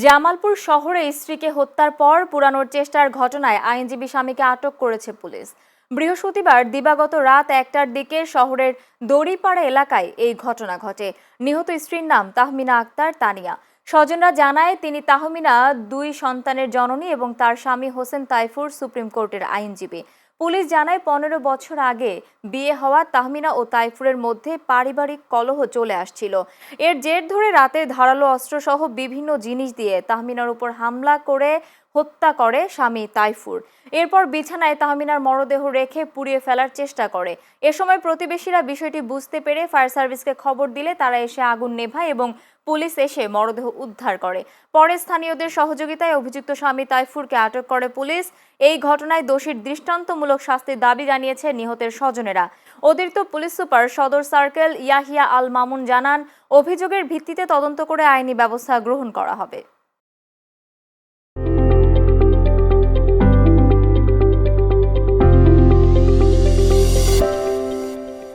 জামালপুর শহরে স্ত্রীকে হত্যার পর পুরানোর চেষ্টার ঘটনায় আইনজীবী স্বামীকে আটক করেছে পুলিশ। বৃহস্পতিবার দিবাগত রাত 1টার দিকে শহরের দড়িপাড়া এলাকায় এই ঘটনা ঘটে। নিহত স্ত্রীর নাম তাহমিনা আক্তার তানিয়া। স্বজনরা জানায় তিনি তাহমিনা 2 সন্তানের জননী এবং তার স্বামী হোসেন তাইফুর সুপ্রিম কোর্টের আইনজীবী। পুলিশ জানায় 15 বছর আগে বিয়ে হওয়া তাহমিনা ও তাইফুরের মধ্যে পারিবারিক কলহ চলে আসছিল। এর জের ধরে রাতে ধারালো অস্ত্রসহ বিভিন্ন জিনিস দিয়ে তাহমিনার উপর হামলা করে হত্যা করে স্বামী তাইফুর। এরপর বিছানায় তাহমিনার মরদেহ রেখে পুড়িয়ে ফেলার চেষ্টা করে। এ সময় প্রতিবেশীরা বিষয়টি বুঝতে পেরে ফায়ার সার্ভিসকে খবর দিলে তারা এসে আগুন নেভায় এবং পুলিশ এসে মরদেহ উদ্ধার করে। পরে স্থানীয়দের সহযোগিতায় অভিযুক্ত স্বামী তাইফুরকে আটক করে পুলিশ। এই ঘটনায় দোষীর দৃষ্টান্তমূলক শাস্তির দাবি জানিয়েছে নিহতের স্বজনেরা। অতিরিক্ত পুলিশ সুপার সদর সার্কেল ইয়াহিয়া আল মামুন জানান, অভিযোগের ভিত্তিতে তদন্ত করে আইনি ব্যবস্থা গ্রহণ করা হবে।